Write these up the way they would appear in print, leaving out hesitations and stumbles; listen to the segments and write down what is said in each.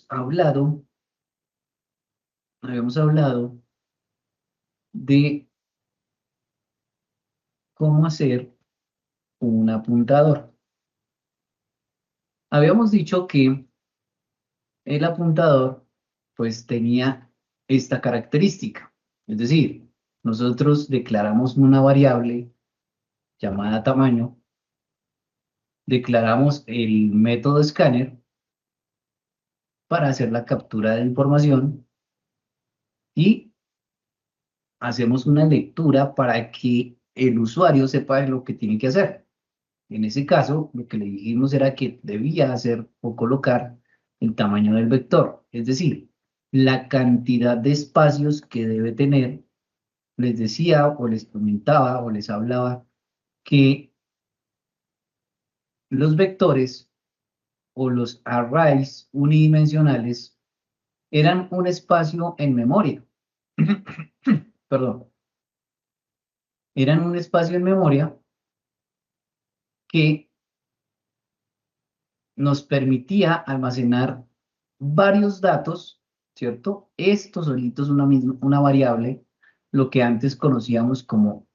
hablado, habíamos hablado de cómo hacer un apuntador. Habíamos dicho que el apuntador pues tenía esta característica. Es decir, nosotros declaramos una variable llamada tamaño, declaramos el método escáner para hacer la captura de información y hacemos una lectura para que el usuario sepa lo que tiene que hacer. En ese caso, lo que le dijimos era que debía hacer o colocar el tamaño del vector, es decir, la cantidad de espacios que debe tener. Les decía o les comentaba o les hablaba que los vectores o los arrays unidimensionales eran un espacio en memoria. Perdón, eran un espacio en memoria que nos permitía almacenar varios datos, ¿cierto? Esto solito es una variable, lo que antes conocíamos como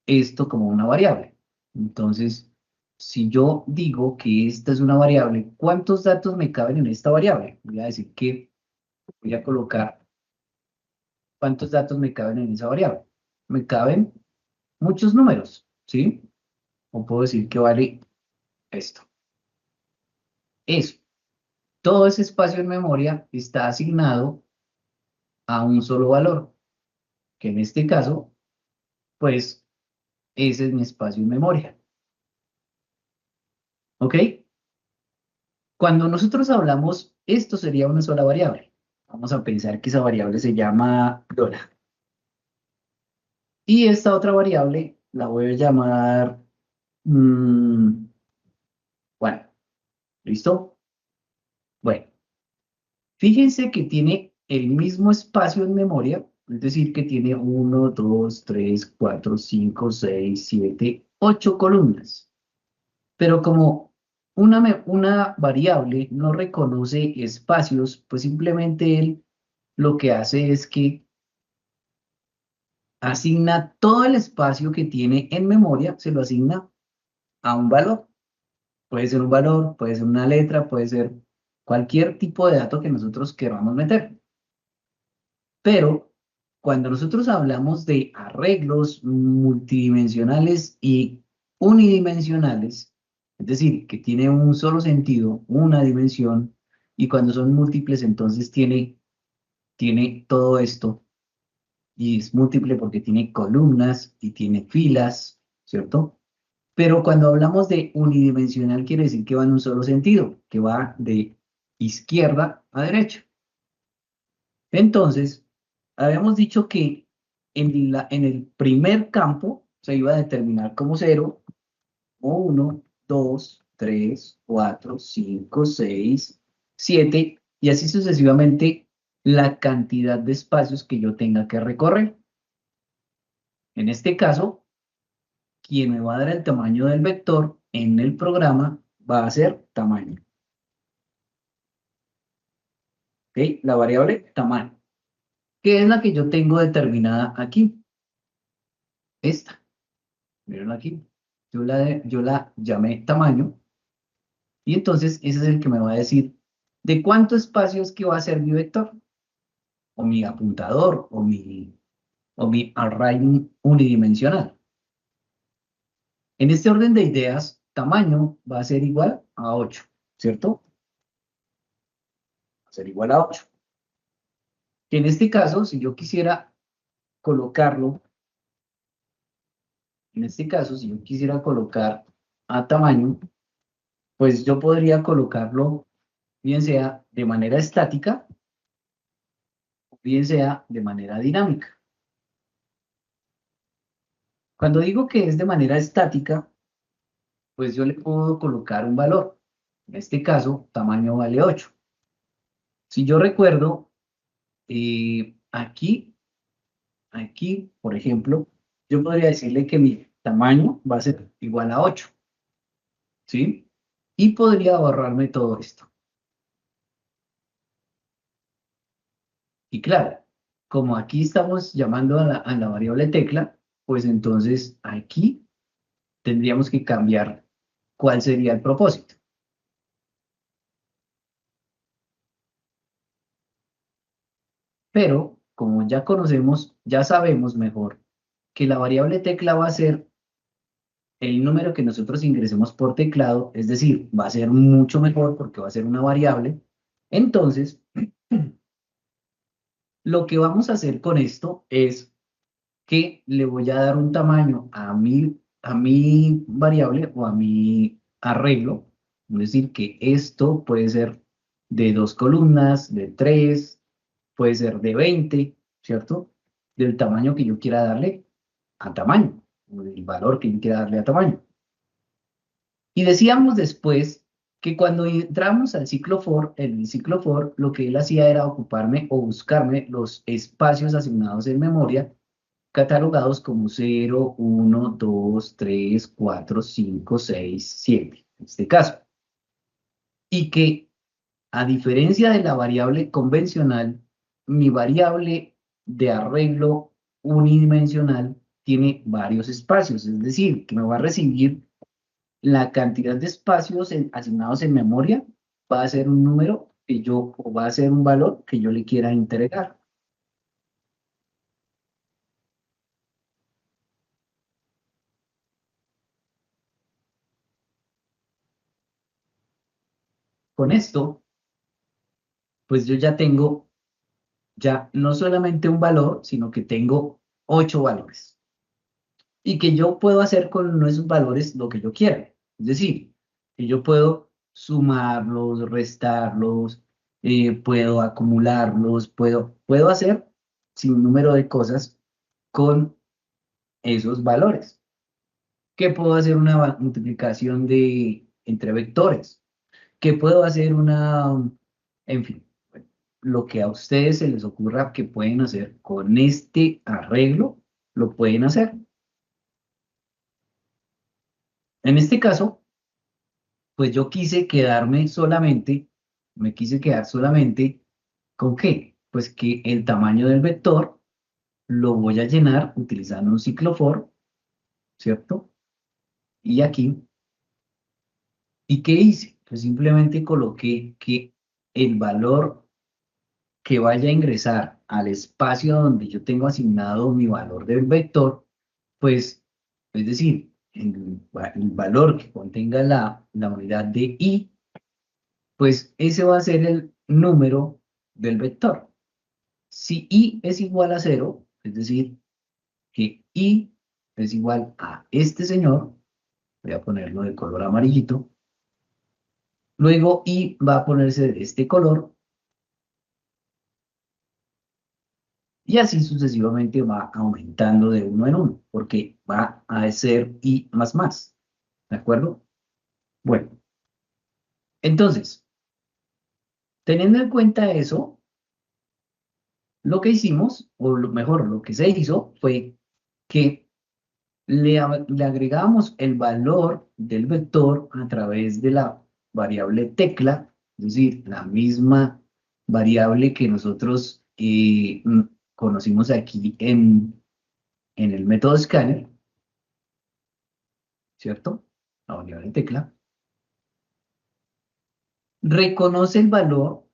esto como una variable. Entonces, si yo digo que esta es una variable, ¿cuántos datos me caben en esta variable? Voy a decir que voy a colocar cuántos datos me caben en esa variable. Me caben muchos números, ¿sí? O puedo decir que vale esto. Eso. Todo ese espacio en memoria está asignado a un solo valor, que en este caso, pues, ese es mi espacio en memoria. ¿Ok? Cuando nosotros hablamos, esto sería una sola variable. Vamos a pensar que esa variable se llama dólar. Y esta otra variable la voy a llamar, bueno, ¿listo? Bueno, fíjense que tiene el mismo espacio en memoria, es decir, que tiene 1, 2, 3, 4, 5, 6, 7, 8 columnas. Pero como una variable no reconoce espacios, pues simplemente él lo que hace es que asigna todo el espacio que tiene en memoria, se lo asigna a un valor. Puede ser un valor, puede ser una letra, puede ser cualquier tipo de dato que nosotros queramos meter. Pero cuando nosotros hablamos de arreglos multidimensionales y unidimensionales, es decir, que tiene un solo sentido, una dimensión, y cuando son múltiples, entonces tiene todo esto, y es múltiple porque tiene columnas y tiene filas, ¿cierto? Pero cuando hablamos de unidimensional, quiere decir que va en un solo sentido, que va de izquierda a derecha. Entonces, habíamos dicho que en el primer campo se iba a determinar como 0, o 1, 2, 3, 4, 5, 6, 7, y así sucesivamente la cantidad de espacios que yo tenga que recorrer. En este caso, quien me va a dar el tamaño del vector en el programa va a ser tamaño. ¿Ok? La variable tamaño, que es la que yo tengo determinada aquí. Esta. Miren aquí. Yo la llamé tamaño. Y entonces ese es el que me va a decir de cuánto espacio es que va a ser mi vector. O mi apuntador. O mi array unidimensional. En este orden de ideas, tamaño va a ser igual a 8. ¿Cierto? Va a ser igual a 8. En este caso, si yo quisiera colocarlo, en este caso, si yo quisiera colocar a tamaño, pues yo podría colocarlo bien sea de manera estática o bien sea de manera dinámica. Cuando digo que es de manera estática, pues yo le puedo colocar un valor. En este caso, tamaño vale 8. Si yo recuerdo, aquí, por ejemplo, yo podría decirle que mi tamaño va a ser igual a 8, ¿sí? Y podría ahorrarme todo esto. Y claro, como aquí estamos llamando a la variable tecla, pues entonces aquí tendríamos que cambiar cuál sería el propósito. Pero como ya conocemos, ya sabemos mejor que la variable tecla va a ser el número que nosotros ingresemos por teclado, es decir, va a ser mucho mejor porque va a ser una variable. Entonces, lo que vamos a hacer con esto es que le voy a dar un tamaño a mi variable o a mi arreglo. Es decir, que esto puede ser de 2 columnas, de 3, puede ser de 20, ¿cierto? Del tamaño que yo quiera darle a tamaño, o del valor que yo quiera darle a tamaño. Y decíamos después que cuando entramos al ciclo for, el ciclo for lo que él hacía era ocuparme o buscarme los espacios asignados en memoria catalogados como 0, 1, 2, 3, 4, 5, 6, 7, en este caso. Y que, a diferencia de la variable convencional, mi variable de arreglo unidimensional tiene varios espacios, es decir, que me va a recibir la cantidad de espacios asignados en memoria, va a ser un número que yo, o va a ser un valor que yo le quiera entregar. Con esto, pues yo ya tengo ya no solamente un valor, sino que tengo 8 valores. Y que yo puedo hacer con esos valores lo que yo quiera. Es decir, que yo puedo sumarlos, restarlos, puedo acumularlos, puedo hacer sin número de cosas con esos valores. Que puedo hacer una multiplicación entre vectores. Que puedo hacer en fin, lo que a ustedes se les ocurra que pueden hacer con este arreglo, lo pueden hacer. En este caso, pues yo quise quedarme solamente, me quise quedar solamente ¿con qué? Pues que el tamaño del vector lo voy a llenar utilizando un ciclo for, ¿cierto? Y aquí, ¿y qué hice? Pues simplemente coloqué que el valor que vaya a ingresar al espacio donde yo tengo asignado mi valor del vector, pues, es decir, el valor que contenga la unidad de i, pues ese va a ser el número del vector. Si i es igual a 0, es decir, que i es igual a este señor, voy a ponerlo de color amarillito, luego i va a ponerse de este color, y así sucesivamente va aumentando de uno en uno, porque va a ser i más más. ¿De acuerdo? Bueno, entonces, teniendo en cuenta eso, lo que hicimos, o lo mejor, lo que se hizo fue que le agregamos el valor del vector a través de la variable tecla, es decir, la misma variable que nosotros conocimos aquí en el método scanner, ¿cierto? La variable tecla. Reconoce el valor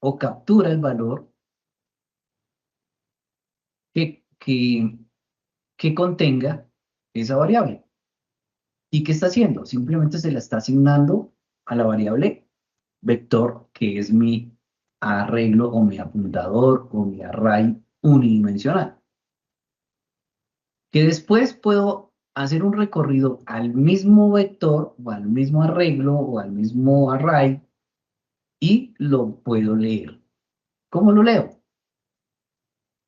o captura el valor que que contenga esa variable. ¿Y qué está haciendo? Simplemente se la está asignando a la variable vector, que es mi arreglo o mi apuntador o mi array unidimensional. Que después puedo hacer un recorrido al mismo vector o al mismo arreglo o al mismo array y lo puedo leer. ¿Cómo lo leo?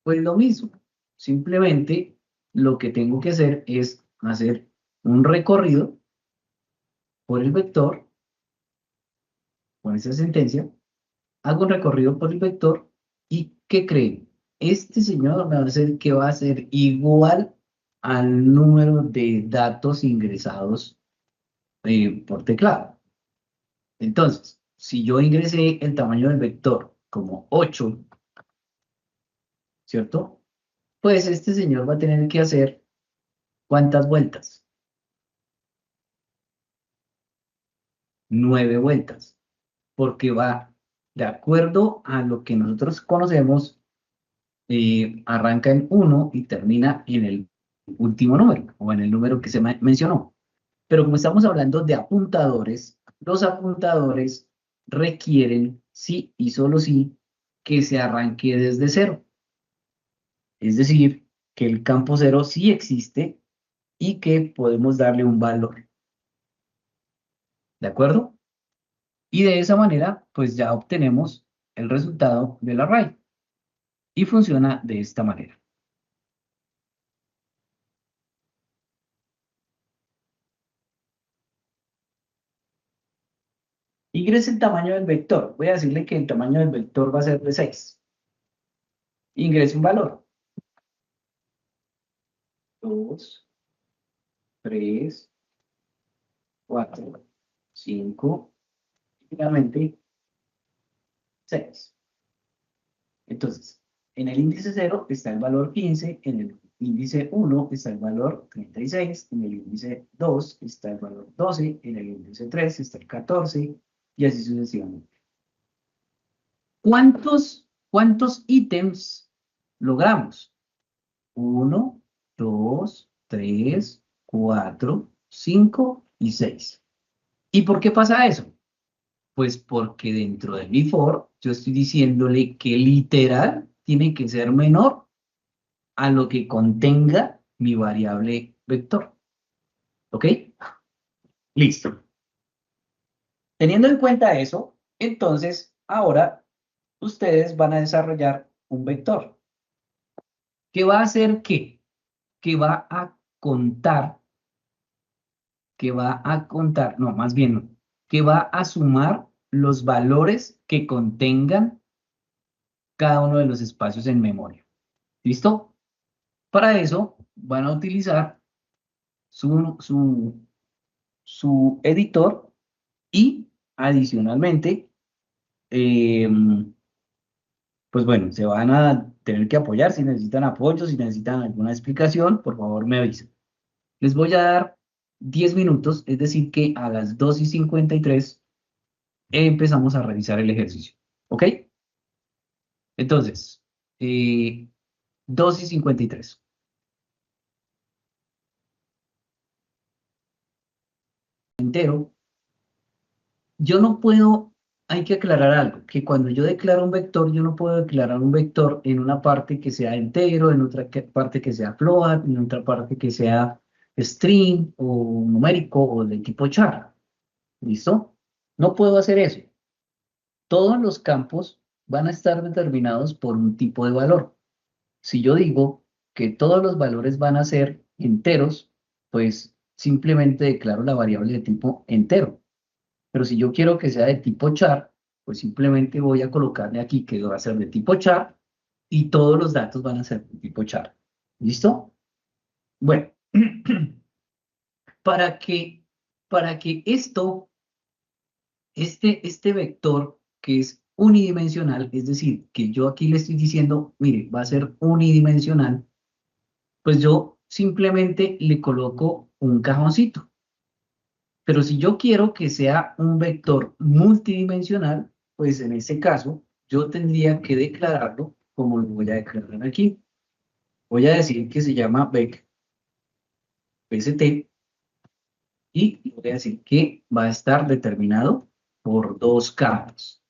Pues lo mismo. Simplemente lo que tengo que hacer es hacer un recorrido por el vector con esa sentencia, hago un recorrido por el vector y ¿qué creen? Este señor me va a hacer que va a ser igual al número de datos ingresados por teclado. Entonces, si yo ingresé el tamaño del vector como 8 ¿cierto? Pues este señor va a tener que hacer ¿cuántas vueltas? 9 vueltas, porque va de acuerdo a lo que nosotros conocemos, arranca en uno y termina en el último número o en el número que se mencionó. Pero como estamos hablando de apuntadores, los apuntadores requieren sí y solo sí que se arranque desde cero. Es decir, que el campo cero sí existe y que podemos darle un valor. ¿De acuerdo? Y de esa manera, pues ya obtenemos el resultado del array. Y funciona de esta manera. Ingrese el tamaño del vector. Voy a decirle que el tamaño del vector va a ser de 6. Ingrese un valor. 2, 3, 4, 5, y finalmente 6. Entonces, en el índice 0 está el valor 15, en el índice 1 está el valor 36, en el índice 2 está el valor 12, en el índice 3 está el 14, y así sucesivamente. ¿Cuántos ítems logramos? 1, 2, 3, 4, 5 y 6. ¿Y por qué pasa eso? Pues porque dentro de mi for yo estoy diciéndole que literal tiene que ser menor a lo que contenga mi variable vector. ¿Ok? Listo. Teniendo en cuenta eso, entonces ahora ustedes van a desarrollar un vector. ¿Qué va a hacer qué? Que va a contar, no, más bien, no, que va a sumar los valores que contengan cada uno de los espacios en memoria. ¿Listo? Para eso van a utilizar su editor y adicionalmente, pues bueno, se van a tener que apoyar. Si necesitan apoyo, si necesitan alguna explicación, por favor me avisen. Les voy a dar 10 minutos, es decir, que a las 2:53 empezamos a revisar el ejercicio. ¿Ok? Entonces, 2:53. Entero. Yo no puedo, hay que aclarar algo, que cuando yo declaro un vector, yo no puedo declarar un vector en una parte que sea entero, en otra parte que sea float, en otra parte que sea string o numérico o de tipo char. ¿Listo? No puedo hacer eso. Todos los campos van a estar determinados por un tipo de valor. Si yo digo que todos los valores van a ser enteros, pues simplemente declaro la variable de tipo entero. Pero si yo quiero que sea de tipo char, pues simplemente voy a colocarle aquí que va a ser de tipo char y todos los datos van a ser de tipo char. ¿Listo? Bueno, para que, para que este vector que es unidimensional, es decir, que yo aquí le estoy diciendo, mire, va a ser unidimensional, pues yo simplemente le coloco un cajoncito. Pero si yo quiero que sea un vector multidimensional, pues en ese caso yo tendría que declararlo como lo voy a declarar aquí. Voy a decir que se llama vec pst y voy a decir que va a estar determinado por dos campos.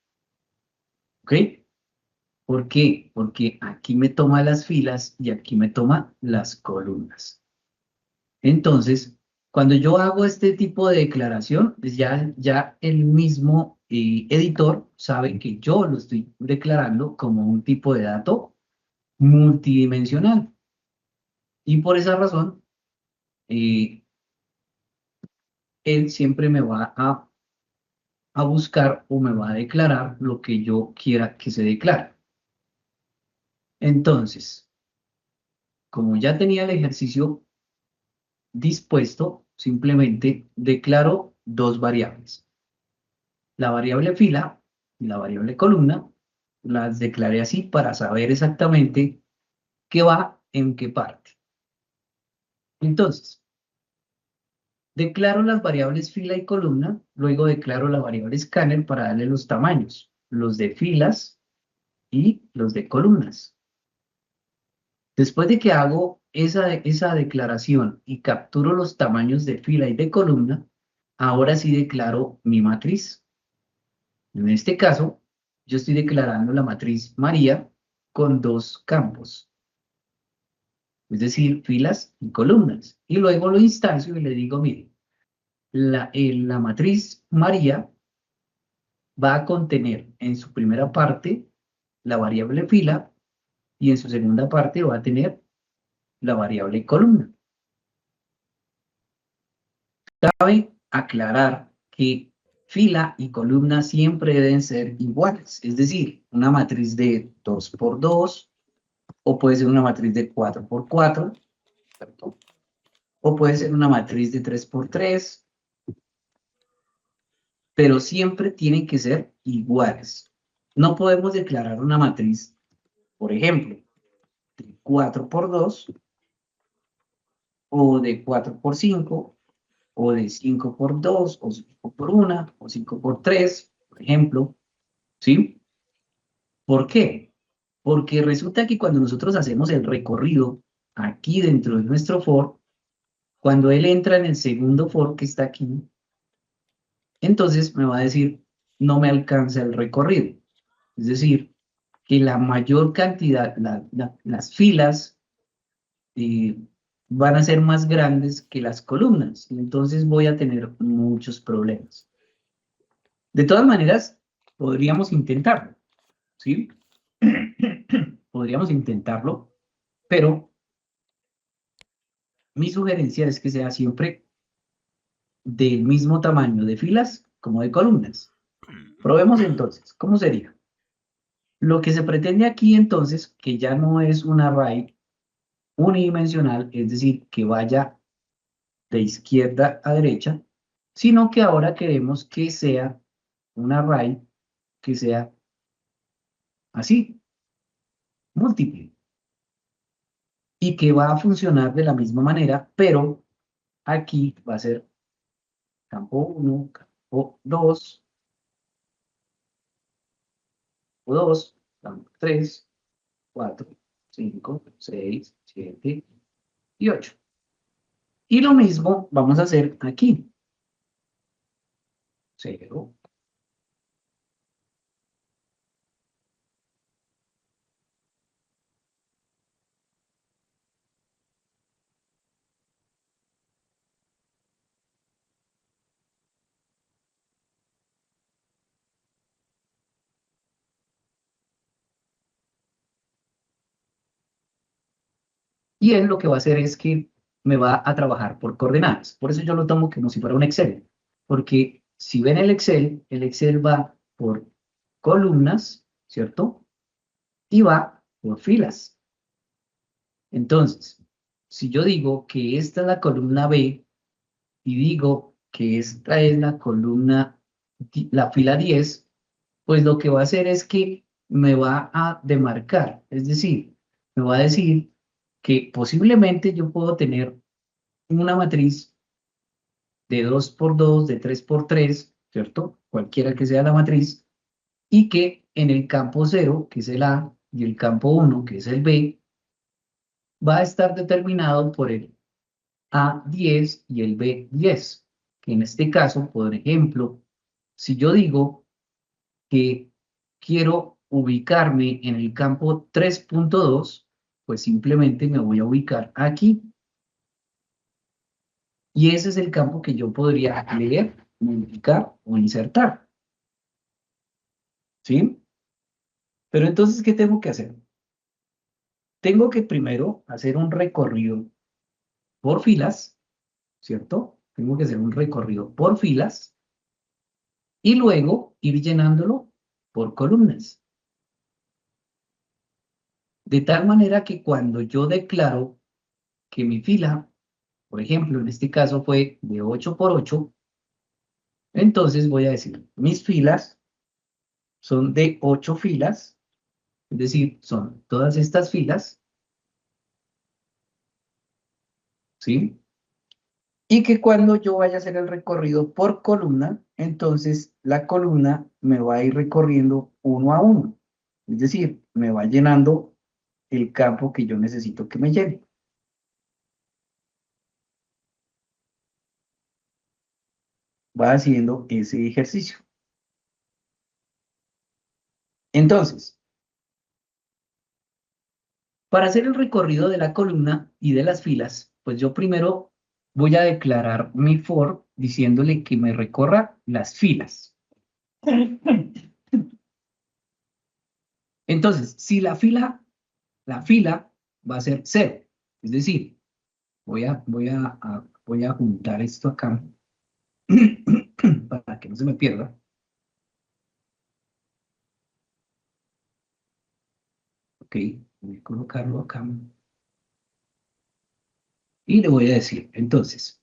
¿Ok? ¿Por qué? Porque aquí me toma las filas y aquí me toma las columnas. Entonces, cuando yo hago este tipo de declaración, pues ya el mismo editor sabe que yo lo estoy declarando como un tipo de dato multidimensional. Y por esa razón, eh, él siempre me va a buscar o me va a declarar lo que yo quiera que se declare. Entonces, como ya tenía el ejercicio dispuesto, simplemente declaro dos variables. La variable fila y la variable columna las declaré así para saber exactamente ¿qué va en qué parte? Entonces, declaro las variables fila y columna, luego declaro la variable scanner para darle los tamaños, los de filas y los de columnas. Después de que hago esa declaración y capturo los tamaños de fila y de columna, ahora sí declaro mi matriz. En este caso, yo estoy declarando la matriz María con dos campos, es decir, filas y columnas. Y luego lo instancio y le digo, mire, la matriz María va a contener en su primera parte la variable fila y en su segunda parte va a tener la variable columna. Cabe aclarar que fila y columna siempre deben ser iguales, es decir, una matriz de 2 por 2 o puede ser una matriz de 4 por 4, ¿cierto? O puede ser una matriz de 3 por 3, pero siempre tienen que ser iguales. No podemos declarar una matriz, por ejemplo, de 4 por 2 o de 4 por 5 o de 5 por 2 o 5 por 1 o 5 por 3, por ejemplo, ¿sí? ¿Por qué? Porque resulta que cuando nosotros hacemos el recorrido aquí dentro de nuestro for, cuando él entra en el segundo for que está aquí, entonces me va a decir, no me alcanza el recorrido. Es decir, que la mayor cantidad, las filas eh, van a ser más grandes que las columnas. Y entonces voy a tener muchos problemas. De todas maneras, podríamos intentarlo, ¿sí? Podríamos intentarlo, pero mi sugerencia es que sea siempre del mismo tamaño de filas como de columnas. Probemos entonces, ¿cómo sería? Lo que se pretende aquí entonces, que ya no es un array unidimensional, es decir, que vaya de izquierda a derecha, sino que ahora queremos que sea un array que sea así, múltiple, y que va a funcionar de la misma manera, pero aquí va a ser campo 1, campo 2, campo 2, campo 3, 4, 5, 6, 7 y 8. Y lo mismo vamos a hacer aquí. 0. Y él lo que va a hacer es que me va a trabajar por coordenadas. Por eso yo lo tomo como si fuera un Excel. Porque si ven el Excel va por columnas, ¿cierto? Y va por filas. Entonces, si yo digo que esta es la columna B y digo que esta es la columna, la fila 10, pues lo que va a hacer es que me va a demarcar. Es decir, me va a decir que posiblemente yo puedo tener una matriz de 2 por 2, de 3 por 3, ¿cierto? Cualquiera que sea la matriz, y que en el campo 0, que es el A, y el campo 1, que es el B, va a estar determinado por el A10 y el B10, que en este caso, por ejemplo, si yo digo que quiero ubicarme en el campo 3.2, pues simplemente me voy a ubicar aquí. Y ese es el campo que yo podría leer, modificar o insertar. ¿Sí? Pero entonces, ¿qué tengo que hacer? Tengo que primero hacer un recorrido por filas, ¿cierto? Tengo que hacer un recorrido por filas y luego ir llenándolo por columnas. De tal manera que cuando yo declaro que mi fila, por ejemplo, en este caso fue de 8 por 8, entonces voy a decir, mis filas son de 8 filas, es decir, son todas estas filas, ¿sí? Y que cuando yo vaya a hacer el recorrido por columna, entonces la columna me va a ir recorriendo uno a uno. Es decir, me va llenando el campo que yo necesito que me llene. Va haciendo ese ejercicio. Entonces, para hacer el recorrido de la columna y de las filas, pues yo primero voy a declarar mi for diciéndole que me recorra las filas. Entonces, si la fila va a ser 0, es decir, voy a juntar esto acá para que no se me pierda. Ok, voy a colocarlo acá. Y le voy a decir, entonces,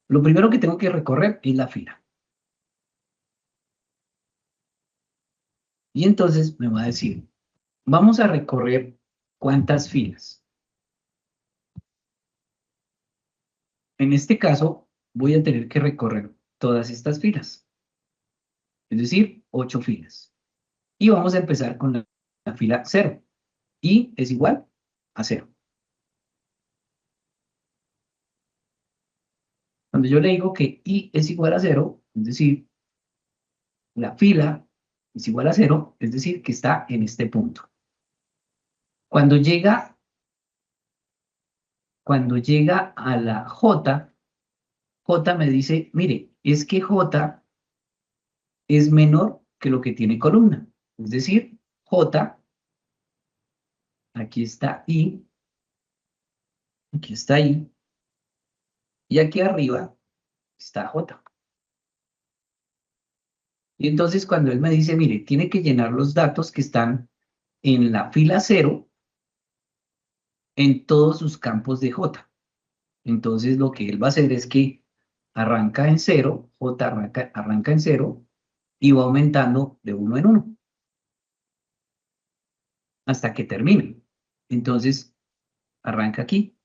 lo primero que tengo que recorrer es la fila. Y entonces me va a decir, vamos a recorrer cuántas filas. En este caso, voy a tener que recorrer todas estas filas, es decir, 8 filas. Y vamos a empezar con la fila 0. Y es igual a 0. Cuando yo le digo que i es igual a 0, es decir, la fila es igual a 0, es decir, que está en este punto. Cuando llega a la J, J me dice, mire, es que J es menor que lo que tiene columna. Es decir, J, aquí está I, aquí está I, y aquí arriba está J. Y entonces cuando él me dice, mire, tiene que llenar los datos que están en la fila 0 en todos sus campos de J. Entonces lo que él va a hacer es que arranca en 0, J arranca en 0 y va aumentando de 1 en 1 hasta que termine. Entonces arranca aquí,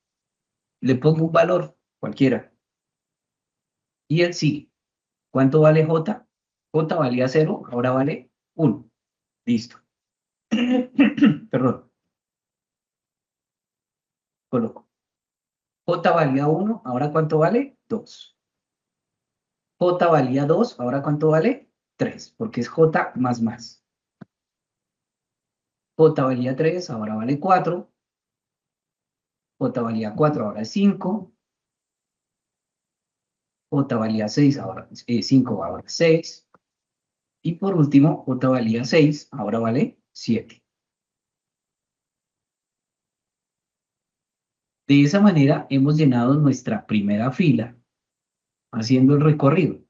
le pongo un valor cualquiera y él sigue. ¿Cuánto vale J? J valía 0, ahora vale 1. Listo. Perdón, coloco. J valía 1, ahora ¿cuánto vale? 2. J valía 2, ahora ¿cuánto vale? 3, porque es J más más. J valía 3, ahora vale 4. J valía 4, ahora es 5. J valía 6, ahora 5, ahora es 6. Y por último, J valía 6, ahora vale 7. De esa manera hemos llenado nuestra primera fila haciendo el recorrido.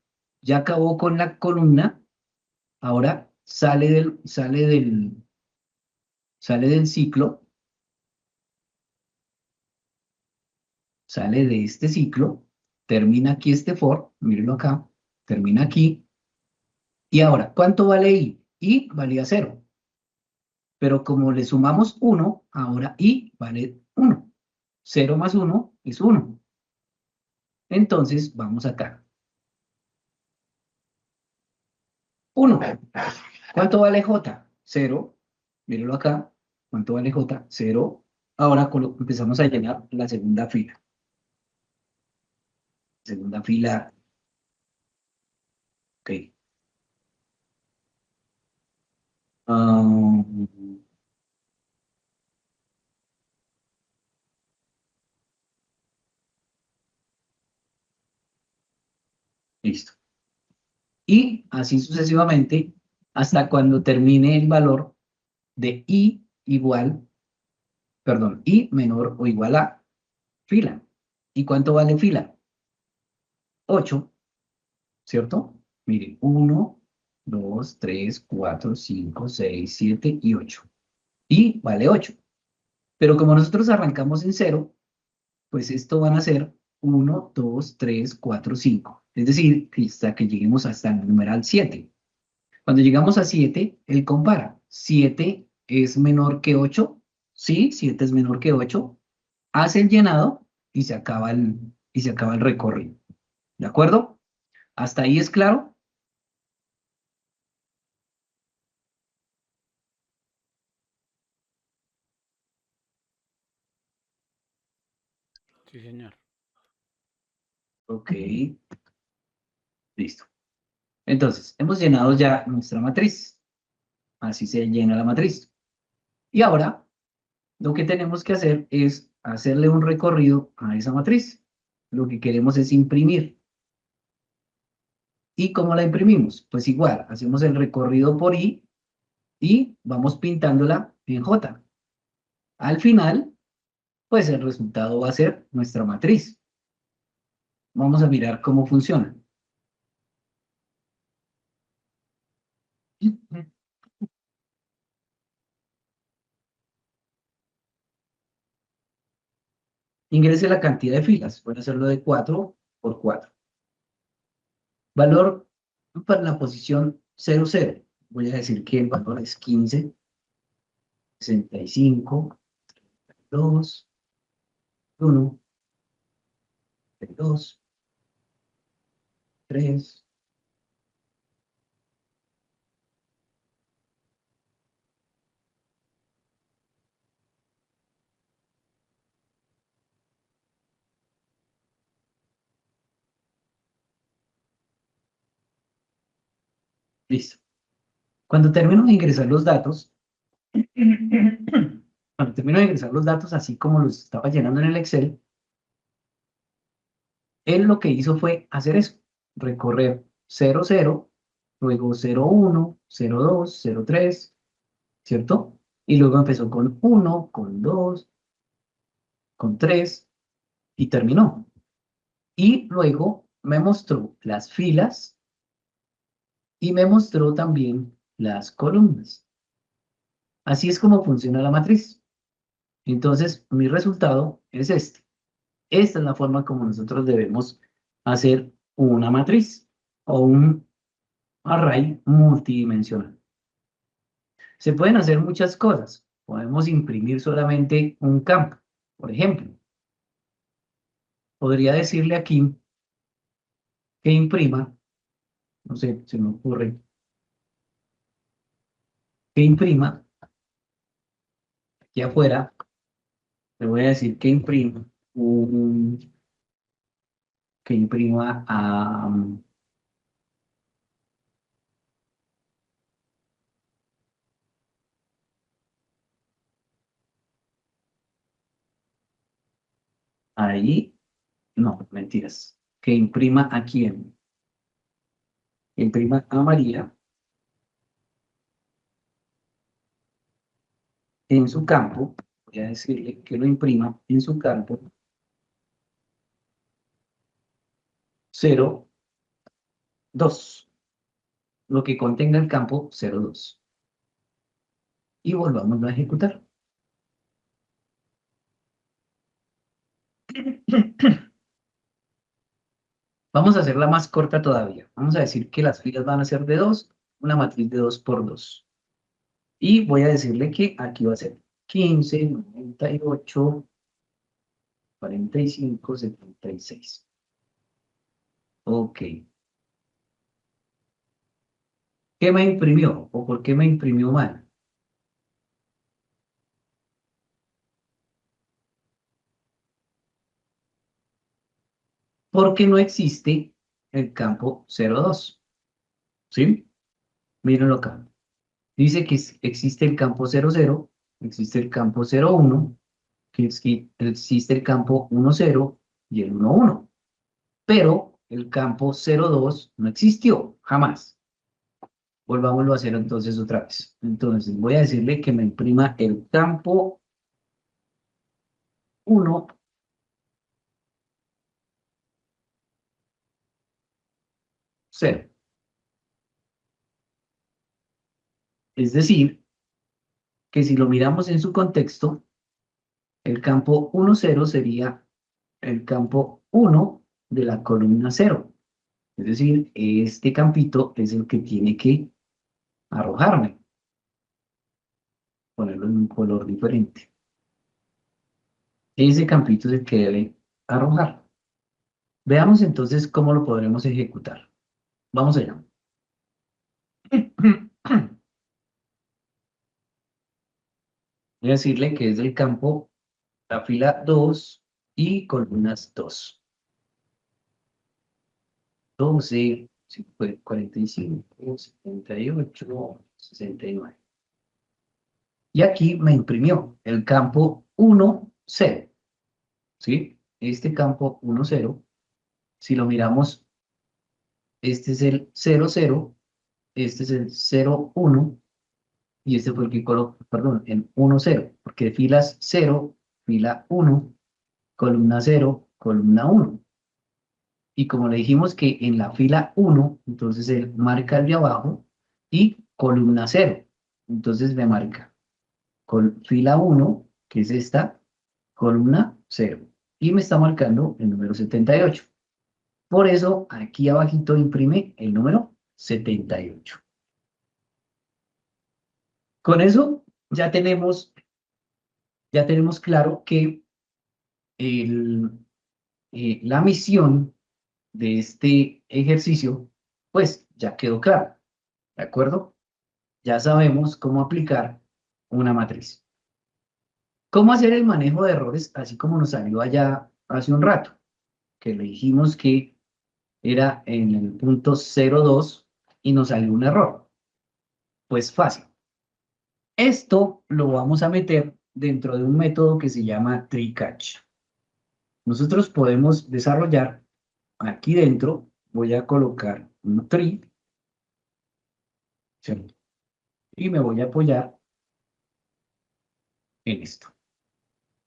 Ya acabó con la columna, ahora sale del ciclo, sale de este ciclo, termina aquí este for, mírenlo acá, termina aquí. Y ahora, ¿cuánto vale i? I valía 0. Pero como le sumamos 1, ahora i vale 1. 0 más 1 es 1. Entonces, vamos acá. 1. ¿Cuánto vale j? 0. Mírenlo acá. ¿Cuánto vale j? 0. Ahora empezamos a llenar la segunda fila. Segunda fila. Ok. Listo. Y así sucesivamente hasta cuando termine el valor de i igual, perdón, i menor o igual a fila. ¿Y cuánto vale fila? 8, ¿cierto? Miren, 1, 2, 3, 4, 5, 6, 7 y 8. Y vale 8. Pero como nosotros arrancamos en 0, pues esto van a ser 1, 2, 3, 4, 5. Es decir, hasta que lleguemos hasta el numeral 7. Cuando llegamos a 7, él compara. 7 es menor que 8. Sí, 7 es menor que 8. Hace el llenado y se acaba el recorrido. ¿De acuerdo? ¿Hasta ahí es claro? Sí, señor. Ok, listo. Entonces, hemos llenado ya nuestra matriz. Así se llena la matriz. Y ahora, lo que tenemos que hacer es hacerle un recorrido a esa matriz. Lo que queremos es imprimir. ¿Y cómo la imprimimos? Pues igual, hacemos el recorrido por I y vamos pintándola en J. Al final, pues el resultado va a ser nuestra matriz. Vamos a mirar cómo funciona. Ingrese la cantidad de filas. Puede hacerlo de 4 por 4. Valor para la posición 0, 0. Voy a decir que el valor es 15, 65, 2, 1, 2, 3. Listo. Cuando termino de ingresar los datos, cuando termino de ingresar los datos, así como los estaba llenando en el Excel, él lo que hizo fue hacer eso, recorrer 0, 0, luego 0, 1, 0, 2, 0, 3, ¿cierto? Y luego empezó con 1, con 2, con 3 y terminó. Y luego me mostró las filas y me mostró también las columnas. Así es como funciona la matriz. Entonces, mi resultado es este. Esta es la forma como nosotros debemos hacer una matriz o un array multidimensional. Se pueden hacer muchas cosas. Podemos imprimir solamente un campo. Por ejemplo, podría decirle aquí que imprima, no sé, se me ocurre, que imprima aquí afuera, le voy a decir que imprima que imprima ahí, no, mentiras, que imprima aquí que imprima a María en su campo, voy a decirle que lo imprima en su campo 0, 2, lo que contenga el campo 0, 2. Y volvamos a ejecutar. Vamos a hacerla más corta todavía. Vamos a decir que las filas van a ser de 2, una matriz de 2 por 2. Y voy a decirle que aquí va a ser 15, 98, 45, 76. Ok. ¿Qué me imprimió o por qué me imprimió mal? Porque no existe el campo 02. ¿Sí? Mírenlo acá. Dice que existe el campo 00, existe el campo 01, que existe el campo 10 y el 11. Pero el campo 02 no existió, jamás. Volvámoslo a hacer entonces otra vez. Entonces voy a decirle que me imprima el campo 1, 0. Es decir, que si lo miramos en su contexto, el campo 1, 0 sería el campo 1 de la columna 0. Es decir, este campito es el que tiene que arrojarme, ponerlo en un color diferente. Ese campito es el que debe arrojar. Veamos entonces cómo lo podremos ejecutar. Vamos allá. Voy a decirle que es del campo la fila 2 y columnas 2. 12, 45, 78, 69. Y aquí me imprimió el campo 1, 0. ¿Sí? Este campo 1, 0. Si lo miramos, este es el 0, 0. Este es el 0, 1. Y este fue el que coloco, perdón, en 1, 0. Porque filas 0, fila 1, columna 0, columna 1. Y como le dijimos que en la fila 1, entonces él marca el de abajo y columna 0. Entonces me marca con fila 1, que es esta, columna 0. Y me está marcando el número 78. Por eso aquí abajito imprime el número 78. Con eso ya tenemos claro que el, la misión de este ejercicio, pues ya quedó claro, ¿de acuerdo? Ya sabemos cómo aplicar una matriz. ¿Cómo hacer el manejo de errores así como nos salió allá hace un rato? Que le dijimos que era en el punto 02 y nos salió un error. Pues fácil. Esto lo vamos a meter dentro de un método que se llama tree catch. Nosotros podemos desarrollar aquí dentro, voy a colocar un tree, ¿cierto? Y me voy a apoyar en esto.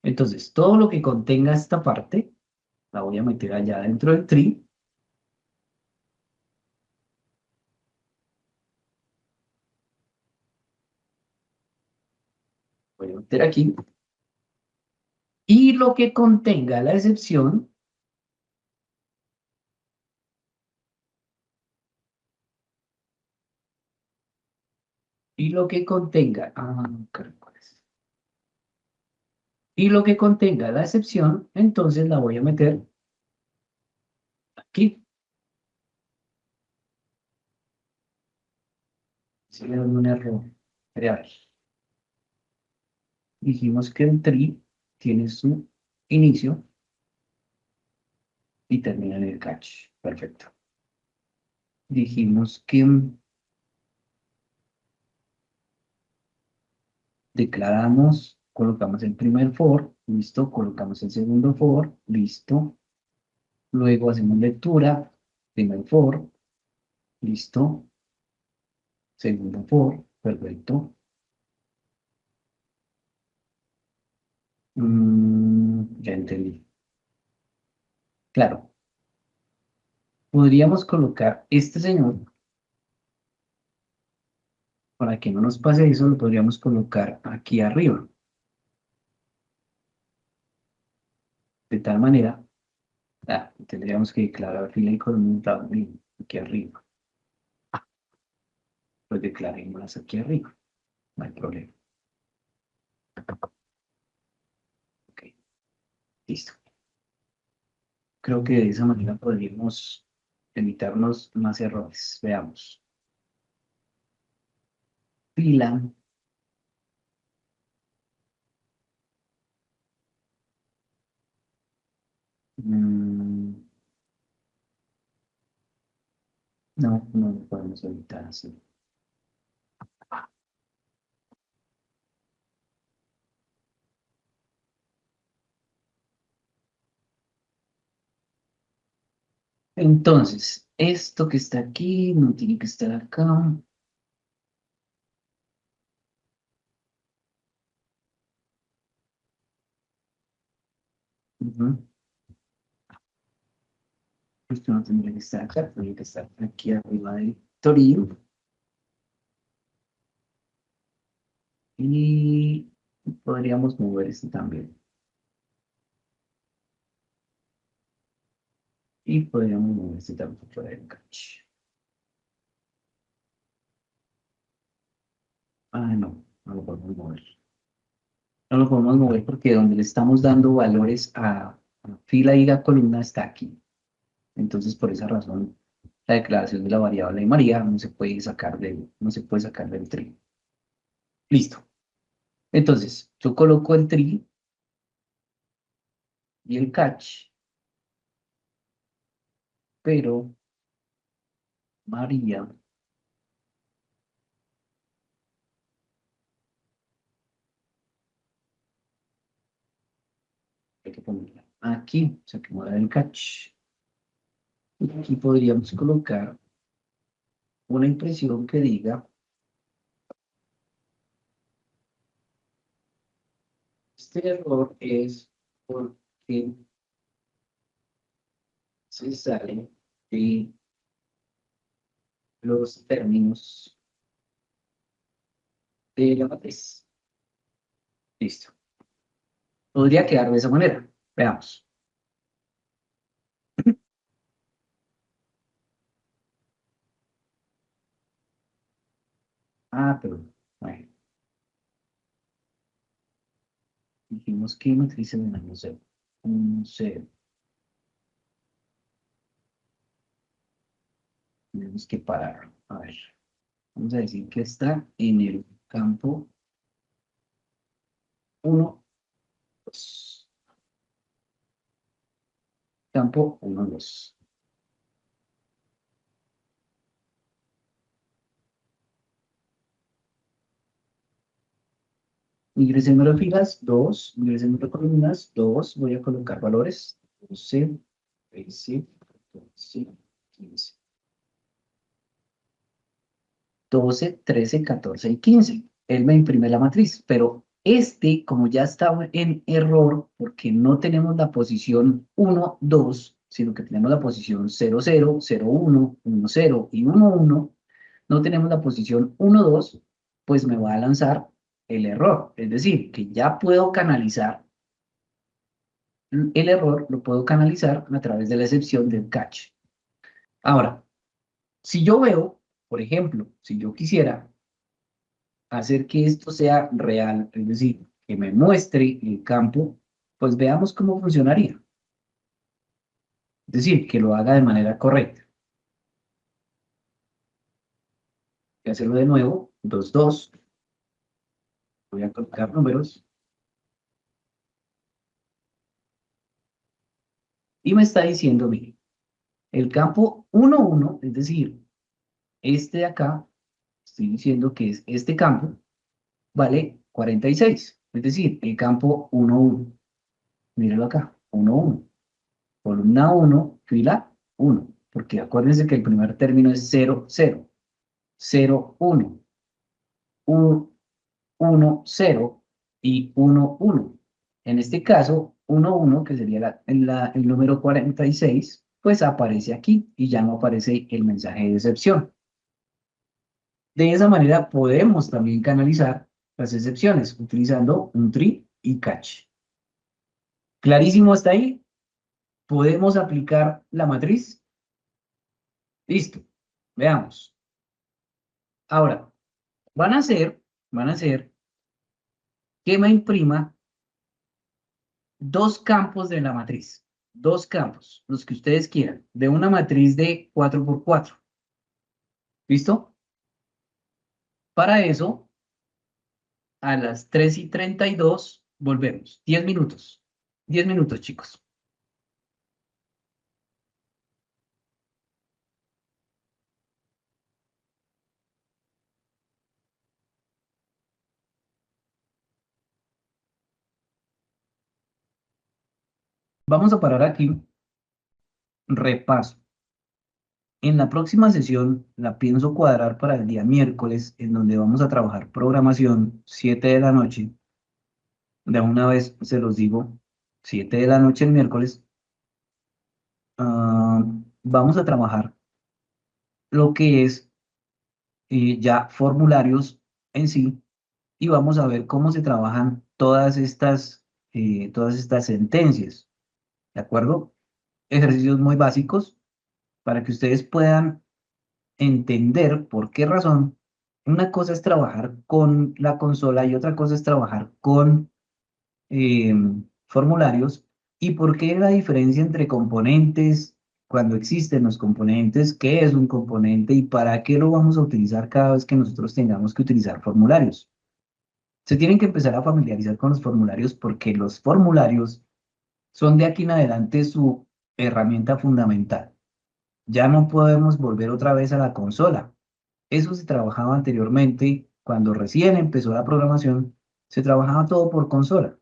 Entonces, todo lo que contenga esta parte, la voy a meter allá dentro del tree. Voy a meter aquí. Y lo que contenga la excepción, y lo que contenga, caracoles. Y lo que contenga la excepción, entonces la voy a meter aquí. Si le doy un error, real. Dijimos que el tree tiene su inicio y termina en el catch. Perfecto. Dijimos que declaramos, colocamos el primer for, listo, colocamos el segundo for, listo. Luego hacemos lectura, primer for, listo, segundo for, perfecto. Ya entendí. Claro, podríamos colocar este señor, para que no nos pase eso, lo podríamos colocar aquí arriba. De tal manera, tendríamos que declarar fila y columna aquí arriba. Pues declarémoslas aquí arriba, no hay problema. Ok, listo. Creo que de esa manera podríamos evitarnos más errores. Veamos. Fila. mm, no, no lo podemos evitar así. Entonces, esto que está aquí no tiene que estar acá. Ujú. Esto no tendría que estar acá, tendría que estar aquí arriba del Torino. Y podríamos mover este también. Y podríamos mover este también por el catch. No, no lo podemos mover. No lo podemos mover porque donde le estamos dando valores a fila y la columna está aquí. Entonces, por esa razón, la declaración de la variable de María no se puede sacar del tree. Listo. Entonces, yo coloco el tree y el catch, pero María hay que ponerla aquí, o sea, que muera el catch. Y aquí podríamos colocar una impresión que diga, este error es porque se sale de los términos de la matriz. Listo. Podría quedar de esa manera. Veamos. Ah, pero bueno, dijimos que matrices de menos 0. Un 0. Tenemos que parar. A ver. Vamos a decir que está en el campo 1, 2. Campo 1, 2. Ingresen número de filas, 2. Ingresen número de columnas, 2. Voy a colocar valores. 12, 13, 14, 15. 12, 13, 14 y 15. Él me imprime la matriz, pero como ya está en error, porque no tenemos la posición 1, 2, sino que tenemos la posición 0, 0, 0, 1, 1, 0 y 1, 1, no tenemos la posición 1, 2, pues me va a lanzar el error. Es decir, que ya puedo canalizar el error, lo puedo canalizar a través de la excepción del catch. Ahora, si yo veo, por ejemplo, si yo quisiera hacer que esto sea real, es decir, que me muestre el campo, pues veamos cómo funcionaría. Es decir, que lo haga de manera correcta. Voy a hacerlo de nuevo, 2, 2. Voy a colocar números. Y me está diciendo, mire, el campo 1, 1, es decir, este de acá, estoy diciendo que es este campo, vale 46. Es decir, el campo 1, 1. Míralo acá, 1, 1. Columna 1, fila 1. Porque acuérdense que el primer término es 0, 0. 0, 1, 1, 0 y 1, 1. En este caso, 1, 1, que sería el número 46, pues aparece aquí y ya no aparece el mensaje de excepción. De esa manera podemos también canalizar las excepciones utilizando un tree y catch. ¿Clarísimo hasta ahí? ¿Podemos aplicar la matriz? Listo. Veamos. Ahora, van a hacer que me imprima dos campos de la matriz. Dos campos, los que ustedes quieran, de una matriz de 4 por 4. ¿Listo? Para eso, a las 3:32 volvemos. 10 minutos. 10 minutos, chicos. Vamos a parar aquí. Repaso. En la próxima sesión la pienso cuadrar para el día miércoles, en donde vamos a trabajar programación 7 de la noche. De una vez se los digo, 7 de la noche el miércoles. ah, Vamos a trabajar lo que es ya formularios en sí y vamos a ver cómo se trabajan todas estas sentencias, ¿de acuerdo? Ejercicios muy básicos para que ustedes puedan entender por qué razón una cosa es trabajar con la consola y otra cosa es trabajar con formularios ¿Y por qué la diferencia entre componentes? Cuando existen los componentes, ¿qué es un componente y para qué lo vamos a utilizar cada vez que nosotros tengamos que utilizar formularios? Se tienen que empezar a familiarizar con los formularios porque los formularios son de aquí en adelante su herramienta fundamental. Ya no podemos volver otra vez a la consola. Eso se trabajaba anteriormente, cuando recién empezó la programación, se trabajaba todo por consola.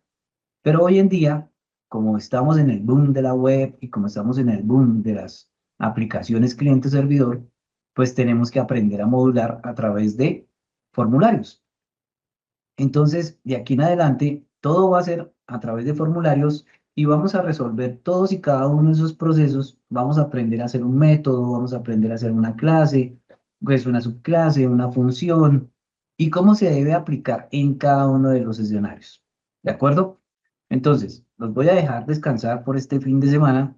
Pero hoy en día, como estamos en el boom de la web y como estamos en el boom de las aplicaciones cliente-servidor, pues tenemos que aprender a modular a través de formularios. Entonces, de aquí en adelante, todo va a ser a través de formularios y vamos a resolver todos y cada uno de esos procesos. Vamos a aprender a hacer un método, vamos a aprender a hacer una clase, pues una subclase, una función y cómo se debe aplicar en cada uno de los escenarios. ¿De acuerdo? Entonces, los voy a dejar descansar por este fin de semana.